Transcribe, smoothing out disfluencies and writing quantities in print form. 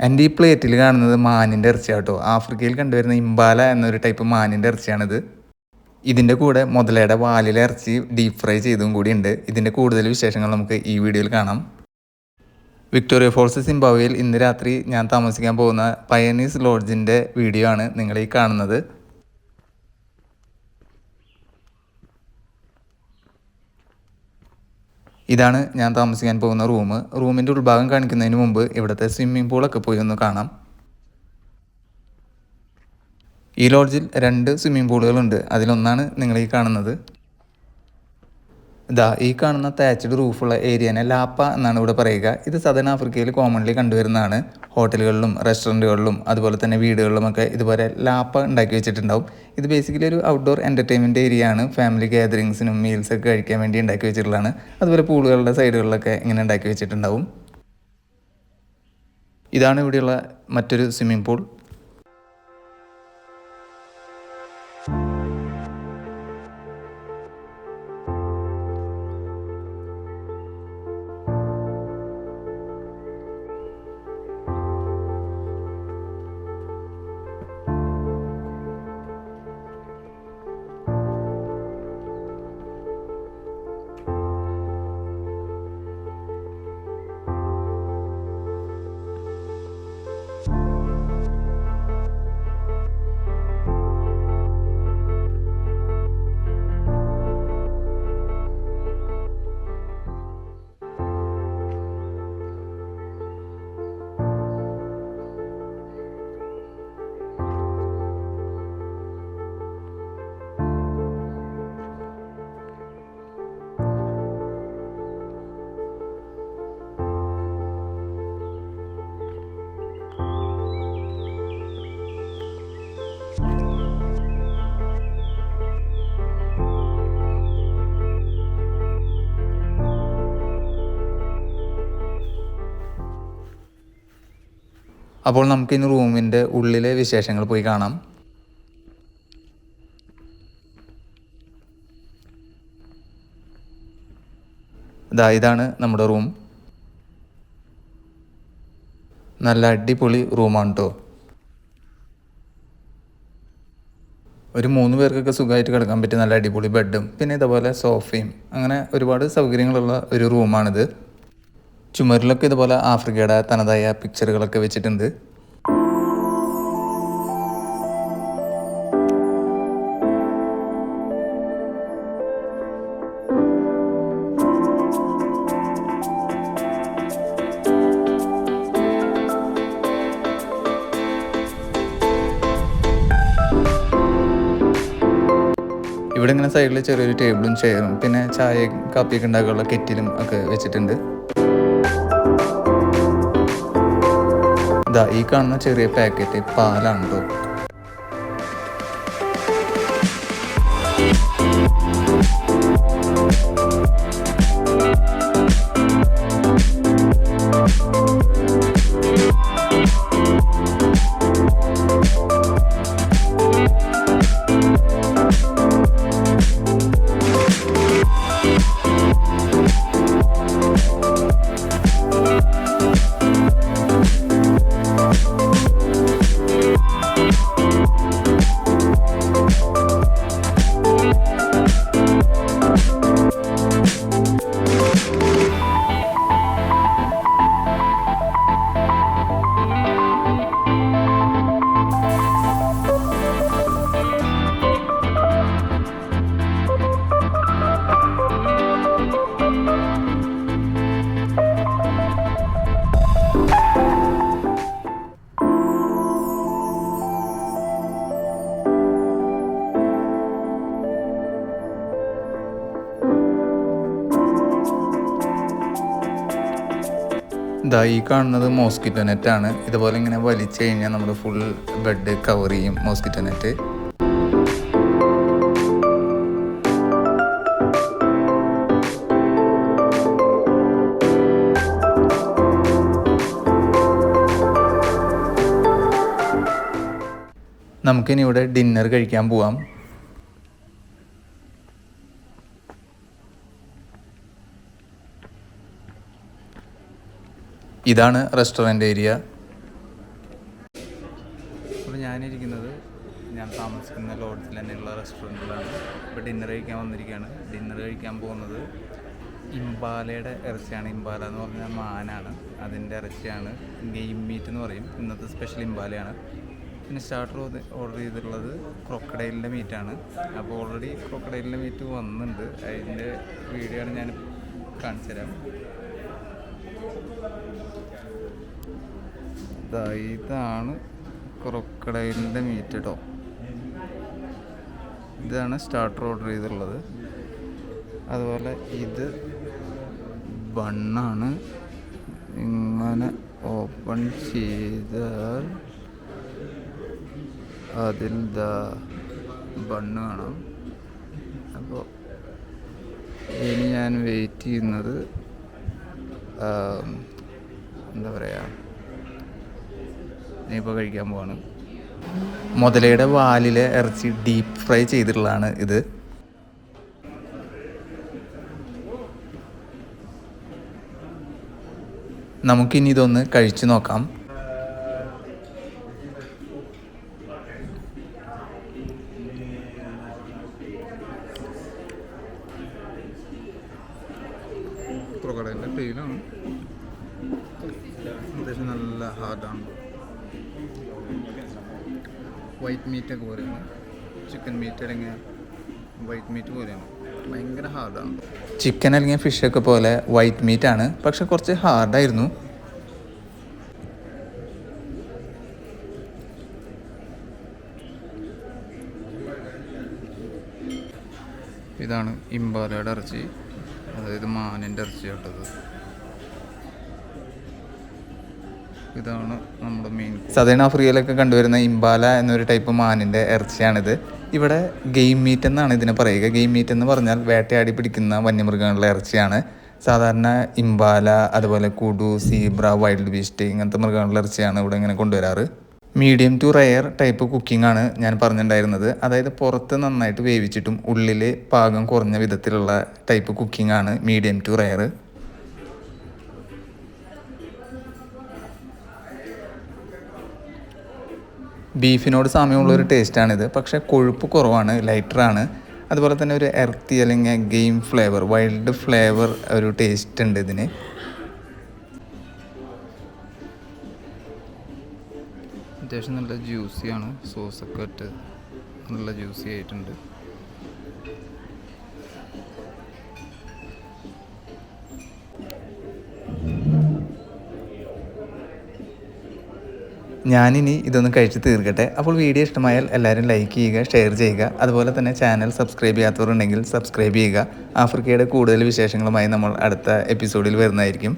എൻ്റെ ഈ പ്ലേറ്റിൽ കാണുന്നത് മാനിൻ്റെ ഇറച്ചിയാട്ടോ. ആഫ്രിക്കയിൽ കണ്ടുവരുന്ന ഇംബാല എന്നൊരു ടൈപ്പ് മാനിൻ്റെ ഇറച്ചിയാണിത്. ഇതിൻ്റെ കൂടെ മുതലയുടെ വാലിലെ ഇറച്ചി ഡീപ്പ് ഫ്രൈ ചെയ്തും കൂടി ഉണ്ട്. ഇതിൻ്റെ കൂടുതൽ വിശേഷങ്ങൾ നമുക്ക് ഈ വീഡിയോയിൽ കാണാം. വിക്ടോറിയ ഫോൾസ് സിംബാബ്വേയിൽ ഇന്ന് രാത്രി ഞാൻ താമസിക്കാൻ പോകുന്ന പയനീസ് ലോഡ്ജിൻ്റെ വീഡിയോ ആണ് നിങ്ങൾ ഈ കാണുന്നത്. ഇതാണ് ഞാൻ താമസിക്കാൻ പോകുന്ന റൂമിൻ്റെ ഉൾഭാഗം കാണിക്കുന്നതിന് മുമ്പ് ഇവിടുത്തെ സ്വിമ്മിംഗ് പൂളൊക്കെ പോയി ഒന്ന് കാണാം. ഈ ലോഡ്ജിൽ 2 സ്വിമ്മിംഗ് പൂളുകളുണ്ട്. അതിലൊന്നാണ് നിങ്ങൾ ഈ കാണുന്നത്. ഈ കാണുന്ന താച്ച്ഡ് റൂഫുള്ള ഏരിയനെ ലാപ്പ എന്നാണ് ഇവിടെ പറയുക. ഇത് സദൺ ആഫ്രിക്കയിൽ കോമൺലി കണ്ടുവരുന്നതാണ്. ഹോട്ടലുകളിലും റെസ്റ്റോറൻറ്റുകളിലും അതുപോലെ തന്നെ വീടുകളിലുമൊക്കെ ഇതുപോലെ ലാപ്പ ഉണ്ടാക്കി വെച്ചിട്ടുണ്ടാവും. ഇത് ബേസിക്കലി ഒരു ഔട്ട്ഡോർ എൻ്റർടൈൻമെൻറ്റ് ഏരിയ ആണ്. ഫാമിലി ഗ്യാതറിങ്സിനും മീൽസൊക്കെ കഴിക്കാൻ വേണ്ടി ഉണ്ടാക്കി വെച്ചിട്ടുള്ളതാണ്. അതുപോലെ പൂളുകളുടെ സൈഡുകളിലൊക്കെ ഇങ്ങനെ ഉണ്ടാക്കി വെച്ചിട്ടുണ്ടാവും. ഇതാണ് ഇവിടെയുള്ള മറ്റൊരു സ്വിമ്മിംഗ് പൂൾ. അപ്പോൾ നമുക്കിനി റൂമിൻ്റെ ഉള്ളിലെ വിശേഷങ്ങൾ പോയി കാണാം. ഇതാണ് നമ്മുടെ റൂം. നല്ല അടിപൊളി റൂമാണ് കേട്ടോ. ഒരു 3 പേർക്കൊക്കെ സുഖമായിട്ട് കിടക്കാൻ പറ്റിയ നല്ല അടിപൊളി ബെഡും പിന്നെ ഇതുപോലെ സോഫയും അങ്ങനെ ഒരുപാട് സൗകര്യങ്ങളുള്ള ഒരു റൂമാണിത്. ചുമരിലൊക്കെ ഇതുപോലെ ആഫ്രിക്കയുടെ തനതായ പിക്ചറുകളൊക്കെ വെച്ചിട്ടുണ്ട്. ഇവിടെ ഇങ്ങനെ സൈഡിൽ ചെറിയൊരു ടേബിളും ചെയറും പിന്നെ ചായയും കാപ്പിയൊക്കെ ഉണ്ടാക്കാനുള്ള കെറ്റിലും ഒക്കെ വെച്ചിട്ടുണ്ട്. ഈ കാണുന്ന ചെറിയ പാക്കറ്റ് പാലാണ് കേട്ടോ. ഈ കാണുന്നത് മോസ്കിറ്റോ നെറ്റാണ്. ഇതുപോലെ ഇങ്ങനെ വലിച്ചു കഴിഞ്ഞാൽ നമ്മുടെ ഫുൾ ബെഡ് കവർ ചെയ്യും മോസ്കിറ്റോ നെറ്റ്. നമുക്കിനി ഇവിടെ ഡിന്നർ കഴിക്കാൻ പോവാം. ഇതാണ് റെസ്റ്റോറൻറ്റ് ഏരിയ. ഞാനിരിക്കുന്നത് ഞാൻ താമസിക്കുന്ന ലോഡ്ജിൽ തന്നെയുള്ള റെസ്റ്റോറൻറ്റിലാണ്. ഇപ്പോൾ ഡിന്നർ കഴിക്കാൻ വന്നിരിക്കുകയാണ്. ഡിന്നർ കഴിക്കാൻ പോകുന്നത് ഇംബാലയുടെ ഇറച്ചിയാണ്. ഇംബാല എന്ന് പറഞ്ഞാൽ മാനാണ്, അതിൻ്റെ ഇറച്ചിയാണ്. ഗെയിം മീറ്റ് എന്ന് പറയും. ഇന്നത്തെ സ്പെഷ്യൽ ഇംബാലയാണ്. പിന്നെ സ്റ്റാർട്ടർ ഓർഡർ ചെയ്തിട്ടുള്ളത് ക്രൊക്കഡൈലിൻ്റെ മീറ്റാണ്. അപ്പോൾ ഓൾറെഡി ക്രൊക്കഡൈലിൻ്റെ മീറ്റ് വന്നിട്ടുണ്ട്. അതിൻ്റെ വീഡിയോ ആണ് ഞാൻ കാണിച്ചു തരാം. ഇതാണ് ക്രൊക്കഡൈലിൻ്റെ മീറ്റ് കേട്ടോ. ഇതാണ് സ്റ്റാർട്ടർ ഓർഡർ ചെയ്തിട്ടുള്ളത്. അതുപോലെ ഇത് ബണ്ണാണ്. ഇങ്ങനെ ഓപ്പൺ ചെയ്താൽ അതിൽ ബണ്ണ് കാണാം. അപ്പോൾ ഇനി ഞാൻ വെയിറ്റ് ചെയ്യുന്നത് എന്താ പറയുക, ഇനിയിപ്പോൾ കഴിക്കാൻ പോവാണ്. മുതലയുടെ വാലിലെ ഇറച്ചി ഡീപ്പ് ഫ്രൈ ചെയ്തിട്ടുള്ളതാണ് ഇത്. നമുക്കിനി ഇതൊന്ന് കഴിച്ചു നോക്കാം. ക്രൊക്കഡൈലിൻ്റെ ടൈലാണ്. അത്യാവശ്യം നല്ല ഹാർഡാണ്. വൈറ്റ് മീറ്റൊക്കെ പോലെയാണ്. ചിക്കൻ മീറ്റ് അല്ലെങ്കിൽ വൈറ്റ് മീറ്റ് പോലെയാണ്. ഭയങ്കര ഹാർഡാണ്. ചിക്കൻ അല്ലെങ്കിൽ ഫിഷൊക്കെ പോലെ വൈറ്റ് മീറ്റാണ്, പക്ഷെ കുറച്ച് ഹാർഡായിരുന്നു. ഇതാണ് ഇംബാലയുടെ ഇറച്ചി, അതായത് മാനിൻ്റെ ഇറച്ചി കേട്ടത്. ഇതാണ് നമ്മുടെ മെയിൻ. സദേൺ ആഫ്രിക്കയിലൊക്കെ കണ്ടുവരുന്ന ഇംബാല എന്നൊരു ടൈപ്പ് മാനിൻ്റെ ഇറച്ചിയാണിത്. ഇവിടെ ഗെയിം മീറ്റ് എന്നാണ് ഇതിനെ പറയുക. ഗെയിം മീറ്റ് എന്ന് പറഞ്ഞാൽ വേട്ടയാടി പിടിക്കുന്ന വന്യമൃഗങ്ങളുടെ ഇറച്ചിയാണ്. സാധാരണ ഇംബാല, അതുപോലെ കുടു, സീബ്ര, വൈൽഡ് ബീസ്റ്റ് ഇങ്ങനത്തെ മൃഗങ്ങളുടെ ഇറച്ചിയാണ് ഇവിടെ ഇങ്ങനെ കൊണ്ടുവരാറ്. Medium to rare type cooking ആണ് ഞാൻ പറഞ്ഞിട്ടുണ്ടായിരുന്നത്. അതായത് പുറത്ത് നന്നായിട്ട് വേവിച്ചിട്ടും ഉള്ളിൽ പാകം കുറഞ്ഞ വിധത്തിലുള്ള ടൈപ്പ് കുക്കിംഗ് ആണ് മീഡിയം ടു റെയർ. ബീഫിനോട് സാമ്യമുള്ളൊരു ടേസ്റ്റാണിത്, പക്ഷേ കൊഴുപ്പ് കുറവാണ്, ലൈറ്ററാണ്. അതുപോലെ തന്നെ ഒരു എർത്തി അല്ലെങ്കിൽ ഗെയിം ഫ്ലേവർ, വൈൽഡ് ഫ്ലേവർ ഒരു ടേസ്റ്റ് ഉണ്ട് ഇതിന്. അത്യാവശ്യം നല്ല ജ്യൂസിയാണ്. സോസൊക്കെ ഇട്ട് നല്ല ജ്യൂസി ആയിട്ടുണ്ട്. ഞാനിനി ഇതൊന്ന് കഴിച്ച് തീർക്കട്ടെ. അപ്പോൾ വീഡിയോ ഇഷ്ടമായാൽ എല്ലാവരും ലൈക്ക് ചെയ്യുക, ഷെയർ ചെയ്യുക. അതുപോലെ തന്നെ ചാനൽ സബ്സ്ക്രൈബ് ചെയ്യാത്തവരുണ്ടെങ്കിൽ സബ്സ്ക്രൈബ് ചെയ്യുക. ആഫ്രിക്കയുടെ കൂടുതൽ വിശേഷങ്ങളുമായി നമ്മൾ അടുത്ത എപ്പിസോഡിൽ വരുന്നതായിരിക്കും.